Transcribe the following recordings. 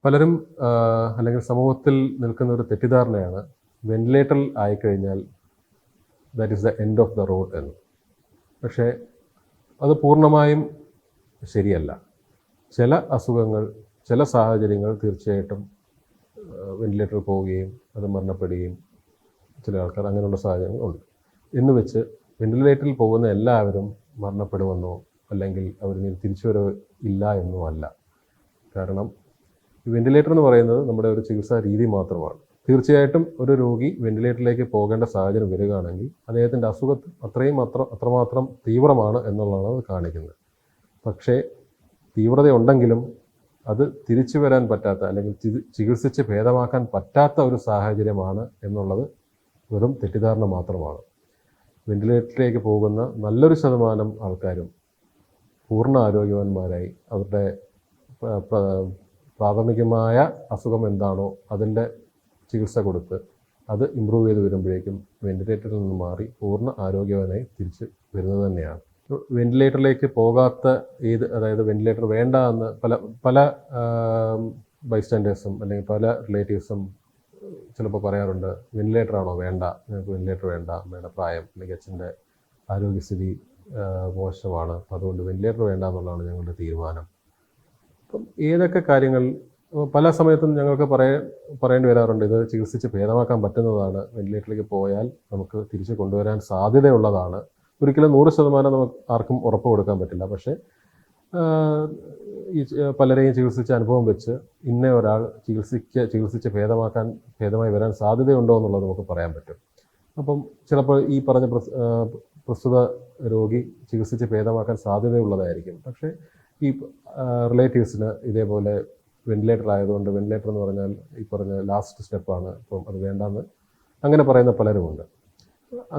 പലരും അല്ലെങ്കിൽ സമൂഹത്തിൽ നിൽക്കുന്ന ഒരു തെറ്റിദ്ധാരണയാണ് വെന്റിലേറ്ററിൽ ആയിക്കഴിഞ്ഞാൽ that is the end of the road എന്ന്. പക്ഷേ അത് പൂർണ്ണമായും ശരിയല്ല. ചില അസുഖങ്ങൾ, ചില സാഹചര്യങ്ങൾ തീർച്ചയായിട്ടും വെന്റിലേറ്ററിൽ പോവുകയും അത് മരണപ്പെടുകയും ചില ആൾക്കാർ അങ്ങനെയുള്ള സാഹചര്യങ്ങളുണ്ട്. എന്ന് വെച്ച് വെന്റിലേറ്ററിൽ പോകുന്ന എല്ലാവരും മരണപ്പെടുമെന്നോ അല്ലെങ്കിൽ അവരിനി തിരിച്ചുവരവ് ഇല്ല എന്നോ അല്ല. കാരണം വെന്റിലേറ്റർ എന്ന് പറയുന്നത് നമ്മുടെ ഒരു ചികിത്സാ രീതി മാത്രമാണ്. തീർച്ചയായിട്ടും ഒരു രോഗി വെന്റിലേറ്ററിലേക്ക് പോകേണ്ട സാഹചര്യം വരികയാണെങ്കിൽ അദ്ദേഹത്തിൻ്റെ അസുഖം അത്രമാത്രം തീവ്രമാണ് എന്നുള്ളതാണ് അത് കാണിക്കുന്നത്. പക്ഷേ തീവ്രതയുണ്ടെങ്കിലും അത് തിരിച്ചു വരാൻ പറ്റാത്ത അല്ലെങ്കിൽ ചികിത്സിച്ച് ഭേദമാക്കാൻ പറ്റാത്ത ഒരു സാഹചര്യമാണ് എന്നുള്ളത് വെറും തെറ്റിദ്ധാരണ മാത്രമാണ്. വെന്റിലേറ്ററിലേക്ക് പോകുന്ന നല്ലൊരു ശതമാനം ആൾക്കാരും പൂർണ്ണ ആരോഗ്യവാന്മാരായി അവരുടെ പ്രാഥമികമായ അസുഖം എന്താണോ അതിൻ്റെ ചികിത്സ കൊടുത്ത് അത് ഇമ്പ്രൂവ് ചെയ്ത് വരുമ്പോഴേക്കും വെന്റിലേറ്ററിൽ നിന്ന് മാറി പൂർണ്ണ ആരോഗ്യവാനായി തിരിച്ച് വരുന്നത് തന്നെയാണ്. വെന്റിലേറ്ററിലേക്ക് പോകാത്ത അതായത് വെന്റിലേറ്റർ വേണ്ട എന്ന് പല ബൈസ്റ്റാൻഡേഴ്സും അല്ലെങ്കിൽ പല റിലേറ്റീവ്സും ചിലപ്പോൾ പറയാറുണ്ട്, വെന്റിലേറ്ററാണോ വേണ്ട, നിങ്ങൾക്ക് വെന്റിലേറ്റർ വേണ്ട, അമ്മയുടെ പ്രായം അല്ലെങ്കിൽ അച്ഛൻ്റെ ആരോഗ്യസ്ഥിതി മോശമാണ്, അതുകൊണ്ട് വെന്റിലേറ്റർ വേണ്ട എന്നുള്ളതാണ് ഞങ്ങളുടെ തീരുമാനം. അപ്പം ഏതൊക്കെ കാര്യങ്ങൾ പല സമയത്തും ഞങ്ങൾക്ക് പറയേണ്ടി വരാറുണ്ട്, ഇത് ചികിത്സിച്ച് ഭേദമാക്കാൻ പറ്റുന്നതാണ്, വെന്റിലേറ്ററിലേക്ക് പോയാൽ നമുക്ക് തിരിച്ച് കൊണ്ടുവരാൻ സാധ്യതയുള്ളതാണ്. ഒരിക്കലും 100% നമുക്ക് ആർക്കും ഉറപ്പ് കൊടുക്കാൻ പറ്റില്ല. പക്ഷേ ഈ പലരെയും ചികിത്സിച്ച അനുഭവം വെച്ച് ഇന്ന ഒരാൾ ചികിത്സിച്ച് ഭേദമായി വരാൻ സാധ്യതയുണ്ടോ എന്നുള്ളത് നമുക്ക് പറയാൻ പറ്റും. അപ്പം ചിലപ്പോൾ ഈ പറഞ്ഞ പ്രസ്തുത രോഗി ചികിത്സിച്ച് ഭേദമാക്കാൻ സാധ്യതയുള്ളതായിരിക്കും. പക്ഷേ ഈ റിലേറ്റീവ്സിന് ഇതേപോലെ വെന്റിലേറ്റർ ആയതുകൊണ്ട്, വെന്റിലേറ്റർ എന്ന് പറഞ്ഞാൽ ഈ പറഞ്ഞ ലാസ്റ്റ് സ്റ്റെപ്പാണ്, അപ്പം അത് വേണ്ടെന്ന് അങ്ങനെ പറയുന്ന പലരുമുണ്ട്.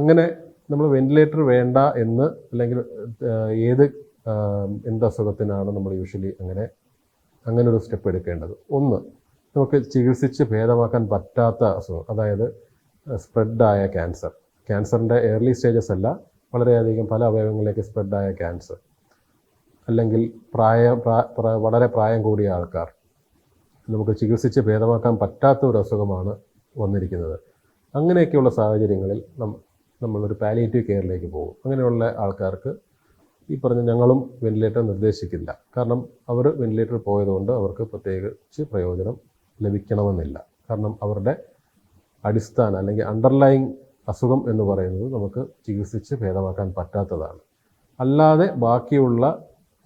അങ്ങനെ നമ്മൾ വെന്റിലേറ്റർ വേണ്ട എന്ന് അല്ലെങ്കിൽ എന്ത് അസുഖത്തിനാണ് നമ്മൾ യൂഷ്വലി അങ്ങനെ ഒരു സ്റ്റെപ്പ് എടുക്കേണ്ടത്? ഒന്ന്, നമുക്ക് ചികിത്സിച്ച് ഭേദമാക്കാൻ പറ്റാത്ത അസുഖം, അതായത് സ്പ്രെഡായ ക്യാൻസറിൻ്റെ ഏർലി സ്റ്റേജസ് അല്ല, വളരെയധികം പല അവയവങ്ങളിലേക്ക് സ്പ്രെഡായ ക്യാൻസർ, അല്ലെങ്കിൽ വളരെ പ്രായം കൂടിയ ആൾക്കാർ, നമുക്ക് ചികിത്സിച്ച് ഭേദമാക്കാൻ പറ്റാത്ത ഒരു അസുഖമാണ് വന്നിരിക്കുന്നത്. അങ്ങനെയൊക്കെയുള്ള സാഹചര്യങ്ങളിൽ നമ്മളൊരു പാലിയേറ്റീവ് കെയറിലേക്ക് പോകും. അങ്ങനെയുള്ള ആൾക്കാർക്ക് ഈ പറഞ്ഞ ഞങ്ങളും വെന്റിലേറ്റർ നിർദ്ദേശിക്കില്ല. കാരണം അവർ വെന്റിലേറ്റർ പോയതുകൊണ്ട് അവർക്ക് പ്രത്യേകിച്ച് പ്രയോജനം ലഭിക്കണമെന്നില്ല. കാരണം അവരുടെ അടിസ്ഥാന അല്ലെങ്കിൽ അണ്ടർലൈങ് അസുഖം എന്ന് പറയുന്നത് നമുക്ക് ചികിത്സിച്ച് ഭേദമാക്കാൻ പറ്റാത്തതാണ്. അല്ലാതെ ബാക്കിയുള്ള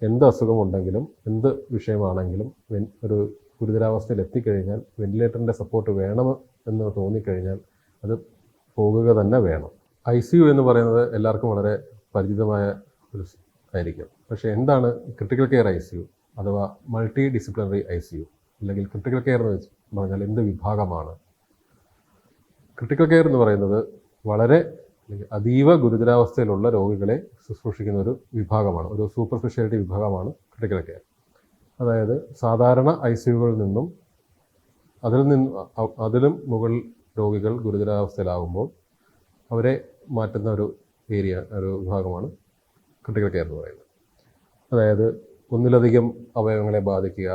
എന്ത് അസുഖമുണ്ടെങ്കിലും എന്ത് വിഷയമാണെങ്കിലും ഒരു ഗുരുതരാവസ്ഥയിൽ എത്തിക്കഴിഞ്ഞാൽ വെന്റിലേറ്ററിൻ്റെ സപ്പോർട്ട് വേണം എന്ന് തോന്നിക്കഴിഞ്ഞാൽ അത് പോകുക തന്നെ വേണം. ICU എന്ന് പറയുന്നത് എല്ലാവർക്കും വളരെ പരിചിതമായ ഒരു ആയിരിക്കും. പക്ഷേ എന്താണ് ക്രിട്ടിക്കൽ കെയർ ICU അഥവാ മൾട്ടി ഡിസിപ്ലിനറി ICU അല്ലെങ്കിൽ ക്രിട്ടിക്കൽ കെയർ എന്ന് പറഞ്ഞാൽ എന്ത് വിഭാഗമാണ്? ക്രിട്ടിക്കൽ കെയർ എന്ന് പറയുന്നത് വളരെ അതീവ ഗുരുതരാവസ്ഥയിലുള്ള രോഗികളെ ശുശ്രൂഷിക്കുന്ന ഒരു വിഭാഗമാണ്, ഒരു സൂപ്പർ സ്പെഷ്യാലിറ്റി വിഭാഗമാണ് ക്രിട്ടിക്കൽ കെയർ. അതായത് സാധാരണ ICUകളിൽ നിന്നും അതിലും മുകളിൽ രോഗികൾ ഗുരുതരാവസ്ഥയിലാകുമ്പോൾ അവരെ മാറ്റുന്ന ഒരു വിഭാഗമാണ് ക്രിട്ടിക്കൽ കെയർ എന്ന് പറയുന്നത്. അതായത് ഒന്നിലധികം അവയവങ്ങളെ ബാധിക്കുക,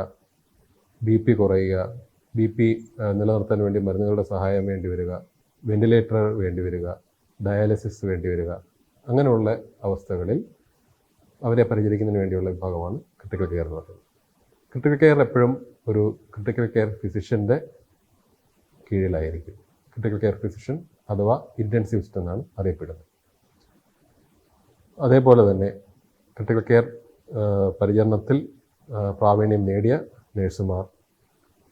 BP കുറയുക, BP നിലനിർത്താൻ വേണ്ടി മരുന്നുകളുടെ സഹായം വേണ്ടി വരിക, വെന്റിലേറ്റർ വേണ്ടി വരിക, ഡയാലിസിസ് വേണ്ടി വരിക, അങ്ങനെയുള്ള അവസ്ഥകളിൽ അവരെ പരിചരിക്കുന്നതിന് വേണ്ടിയുള്ള വിഭാഗമാണ് ക്രിട്ടിക്കൽ കെയർ എന്ന് പറയുന്നത്. ക്രിട്ടിക്കൽ കെയർ എപ്പോഴും ഒരു ക്രിട്ടിക്കൽ കെയർ ഫിസിഷ്യൻ്റെ കീഴിലായിരിക്കും. ക്രിട്ടിക്കൽ കെയർ ഫിസിഷ്യൻ അഥവാ ഇൻറ്റൻസിവിസ്റ്റ് എന്നാണ് അറിയപ്പെടുന്നത്. അതേപോലെ തന്നെ ക്രിട്ടിക്കൽ കെയർ പരിചരണത്തിൽ പ്രാവീണ്യം നേടിയ നഴ്സുമാർ,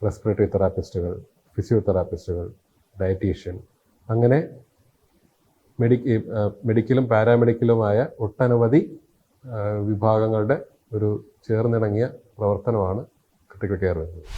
റെസ്പിറേറ്ററി തെറാപ്പിസ്റ്റുകൾ, ഫിസിയോതെറാപ്പിസ്റ്റുകൾ, ഡയറ്റീഷ്യൻ, അങ്ങനെ മെഡിക്കലും പാരാമെഡിക്കലുമായ ഒട്ടനവധി വിഭാഗങ്ങളുടെ ഒരു ചേർന്നിണങ്ങിയ പ്രവർത്തനമാണ് ക്രിട്ടിക്കൽ കെയർ വരുന്നത്.